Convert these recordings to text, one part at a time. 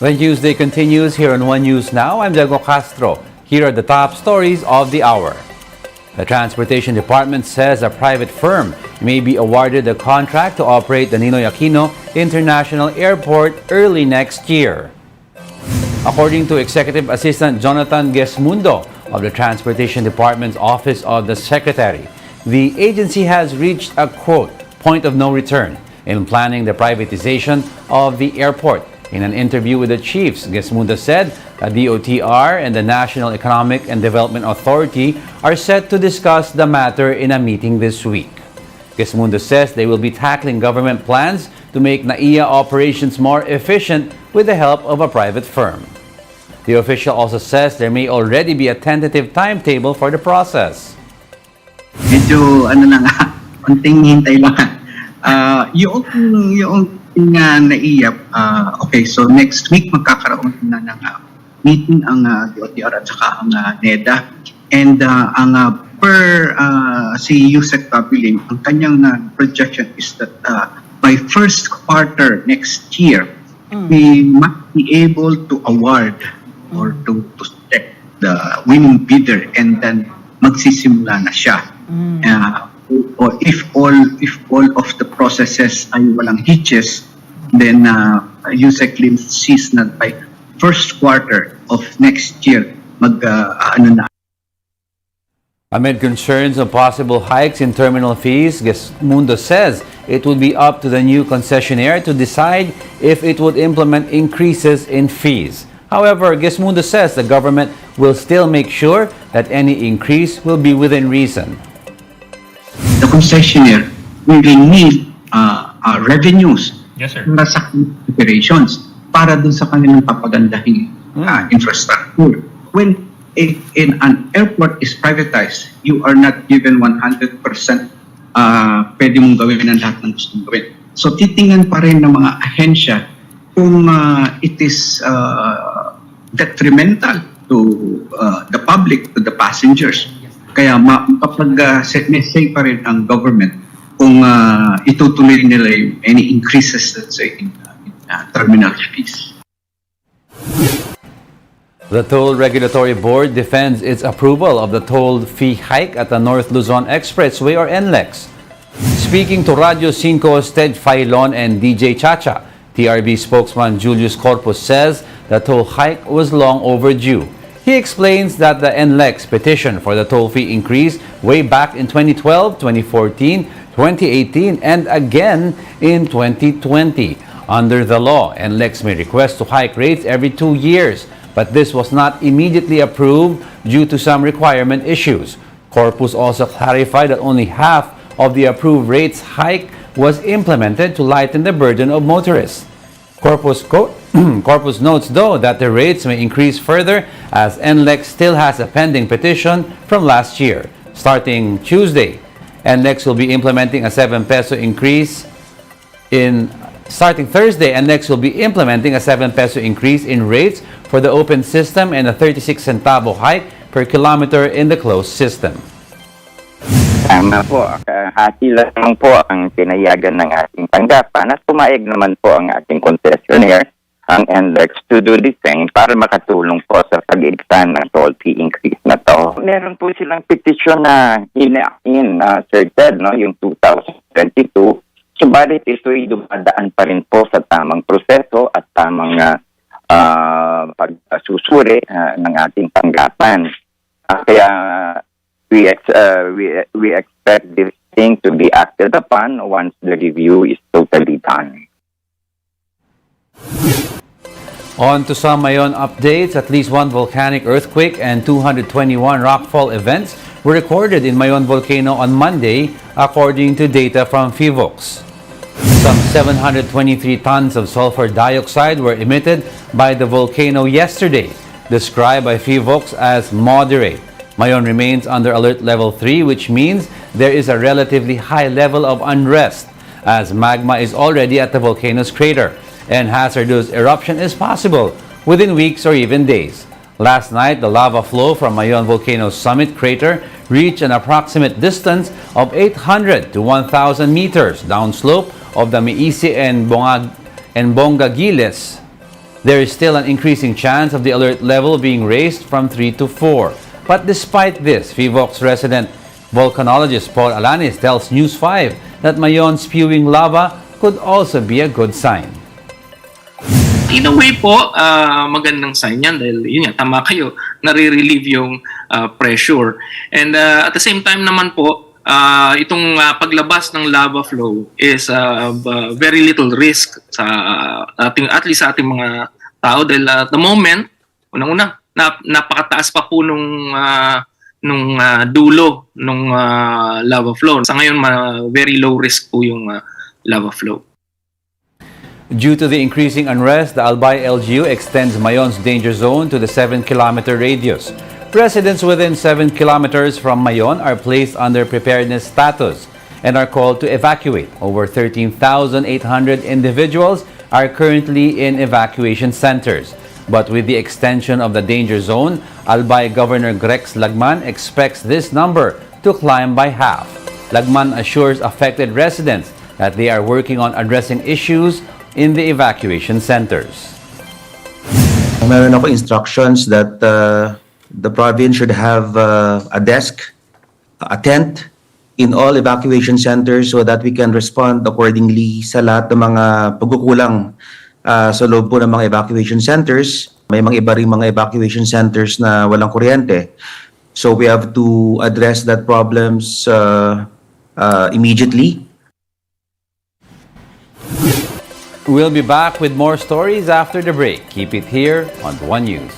When Tuesday continues here on One News Now, I'm Diego Castro. Here are the top stories of the hour. The Transportation Department says a private firm may be awarded a contract to operate the Ninoy Aquino International Airport early next year. According to Executive Assistant Jonathan Gesmundo of the Transportation Department's Office of the Secretary, the agency has reached a, quote, point of no return in planning the privatization of the airport. In an interview with the chiefs, Gesmundo said that the DOTR and the National Economic and Development Authority are set to discuss the matter in a meeting this week. Gesmundo says they will be tackling government plans to make NAIA operations more efficient with the help of a private firm. The official also says there may already be a tentative timetable for the process. Medyo konting hintay lang. Yung NAIA, okay, so next week magkakaroon na ng meeting ang DOTR at saka ang NEDA. And per si Yusek Tabiling, ang kanyang projection is that by first quarter next year, we might be able to award or to select the winning bidder and then magsisimula na siya. Or if all of the processes ay walang hitches, then Yusek Lim sees na by first quarter of next year na. Amid concerns of possible hikes in terminal fees, Gesmundo says it would be up to the new concessionaire to decide if it would implement increases in fees. However, Gesmundo says the government will still make sure that any increase will be within reason. The concessionaire will need revenues para sa operations, para dun sa kanilang papagandahin infrastructure. When in an airport is privatized, you are not given 100% pwede mong gawin ang lahat ng gusto mong gawin. So titingnan pa rin ng mga ahensya kung it is detrimental to the public, to the passengers. Kaya kapag may say pa rin ang government kung itutuloy nila yung any increases, let's say, in terminal fees. The Toll Regulatory Board defends its approval of the toll fee hike at the North Luzon Expressway or NLEX. Speaking to Radio 5's Ted Failon and DJ Chacha, TRB spokesman Julius Corpus says the toll hike was long overdue. He explains that the NLEX petition for the toll fee increase way back in 2012, 2014, 2018, and again in 2020. Under the law, NLEX may request to hike rates every 2 years, but this was not immediately approved due to some requirement issues. Corpus also clarified that only half of the approved rates hike was implemented to lighten the burden of motorists. Corpus notes, though, that the rates may increase further as NLEX still has a pending petition from last year. Starting Tuesday, NLEX will be implementing a 7 peso increase Starting Thursday, NLEX will be implementing a 7 peso increase in rates for the open system and a 36 centavo hike per kilometer in the closed system. Tama po, hati lang po ang pinayagan ng ating tanggapan at pumayag naman po ang ating concessionaire, ang NLEX, to do the same para makatulong po sa pag-extend ng toll fee increase na to. Meron po silang petition na in Sir Ted, yung 2022, subalit ito'y dumadaan pa rin po sa tamang proseso at tamang pagsusuri ng ating tanggapan. Kaya we expect this thing to be acted upon once the review is totally done. On to some Mayon updates. At least one volcanic earthquake and 221 rockfall events were recorded in Mayon volcano on Monday, according to data from PHIVOLCS. Some 723 tons of sulfur dioxide were emitted by the volcano yesterday, described by PHIVOLCS as moderate. Mayon remains under alert level 3, which means there is a relatively high level of unrest, as magma is already at the volcano's crater and hazardous eruption is possible within weeks or even days. Last night, the lava flow from Mayon volcano's summit crater reached an approximate distance of 800 to 1,000 meters downslope of the Miisi and Bongagiles There is still an increasing chance of the alert level being raised from 3 to 4. But despite this, Vivox resident volcanologist Paul Alanis tells News 5 that Mayon spewing lava could also be a good sign. In a way po, magandang sign yan dahil yun nga, tama kayo, nare-relieve yung pressure. And at the same time naman po, itong paglabas ng lava flow is very little risk sa ating, at least sa ating mga tao dahil at the moment, unang-una, napakataas pa po nung dulo nung lava flow. Sa ngayon, very low risk po yung lava flow. Due to the increasing unrest, the Albay LGU extends Mayon's danger zone to the 7-kilometer radius. Residents within 7 kilometers from Mayon are placed under preparedness status and are called to evacuate. Over 13,800 individuals are currently in evacuation centers. But with the extension of the danger zone, Albay Governor Grex Lagman expects this number to climb by half. Lagman assures affected residents that they are working on addressing issues in the evacuation centers. Meron ako instructions that the province should have a desk, a tent in all evacuation centers so that we can respond accordingly sa lahat ng mga pagkukulang sa loob po ng mga evacuation centers. May mga iba ring mga evacuation centers na walang kuryente. So we have to address that problems immediately. We'll be back with more stories after the break. Keep it here on The One News.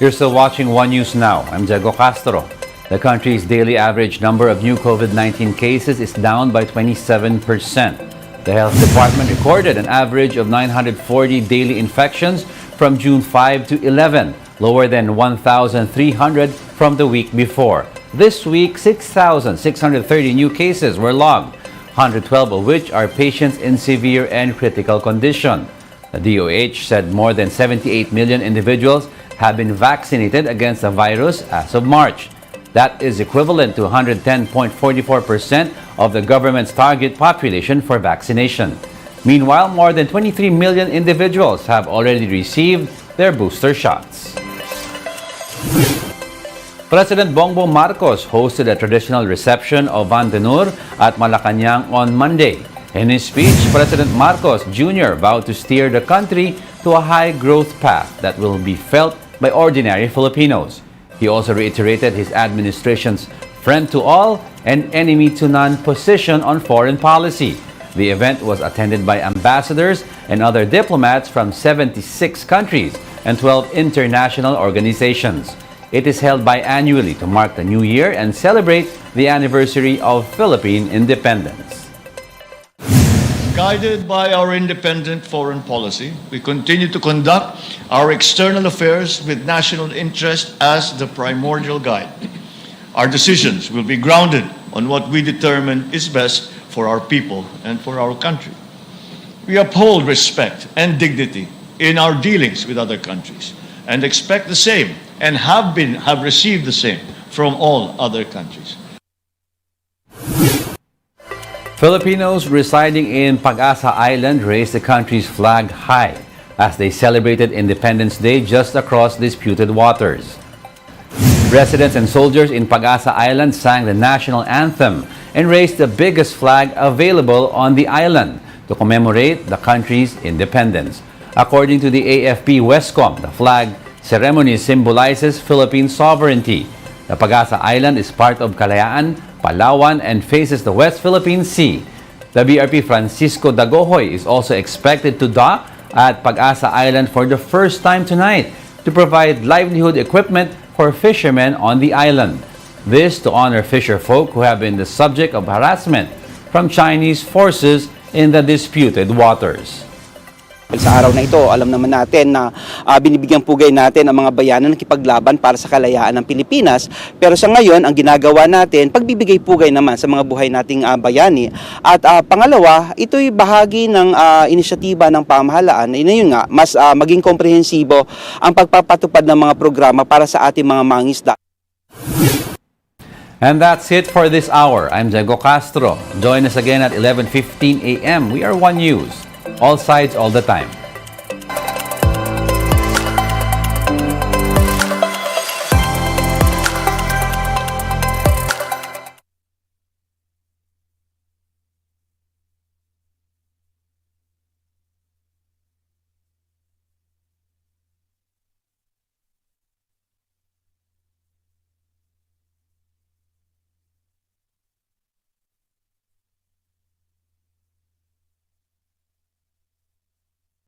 You're still watching One News Now. I'm Diego Castro. The country's daily average number of new COVID-19 cases is down by 27%. The Health Department recorded an average of 940 daily infections from June 5 to 11, lower than 1,300 from the week before. This week, 6,630 new cases were logged, 112 of which are patients in severe and critical condition. The DOH said more than 78 million individuals have been vaccinated against the virus as of March. That is equivalent to 110.44% of the government's target population for vaccination. Meanwhile, more than 23 million individuals have already received their booster shots. President Bongbong Marcos hosted a traditional reception of Vandenur at Malacanang on Monday. In his speech, President Marcos Jr. vowed to steer the country to a high-growth path that will be felt by ordinary Filipinos. He also reiterated his administration's friend to all and enemy to none position on foreign policy. The event was attended by ambassadors and other diplomats from 76 countries and 12 international organizations. It is held biannually to mark the new year and celebrate the anniversary of Philippine independence. Guided by our independent foreign policy, we continue to conduct our external affairs with national interest as the primordial guide. Our decisions will be grounded on what we determine is best for our people and for our country. We uphold respect and dignity in our dealings with other countries and expect the same and have received the same from all other countries. Filipinos residing in Pag-asa Island raised the country's flag high as they celebrated Independence Day just across disputed waters. Residents and soldiers in Pag-asa Island sang the national anthem and raised the biggest flag available on the island to commemorate the country's independence. According to the AFP Westcom, the flag ceremony symbolizes Philippine sovereignty. The Pag-asa Island is part of Kalayaan, Palawan, and faces the West Philippine Sea. The BRP Francisco Dagohoy is also expected to dock at Pag-asa Island for the first time tonight to provide livelihood equipment for fishermen on the island. This to honor fisher folk who have been the subject of harassment from Chinese forces in the disputed waters. Sa araw na ito, alam naman natin na binibigyan pugay natin ang mga bayanan ng kipaglaban para sa kalayaan ng Pilipinas. Pero sa ngayon, ang ginagawa natin, pagbibigay pugay naman sa mga buhay nating bayani. At pangalawa, ito'y bahagi ng inisyatiba ng pamahalaan na yun nga, mas maging komprehensibo ang pagpapatupad ng mga programa para sa ating mga mangingisda. And that's it for this hour. I'm Diego Castro. Join us again at 11:15 a.m. We are One News. All sides, all the time.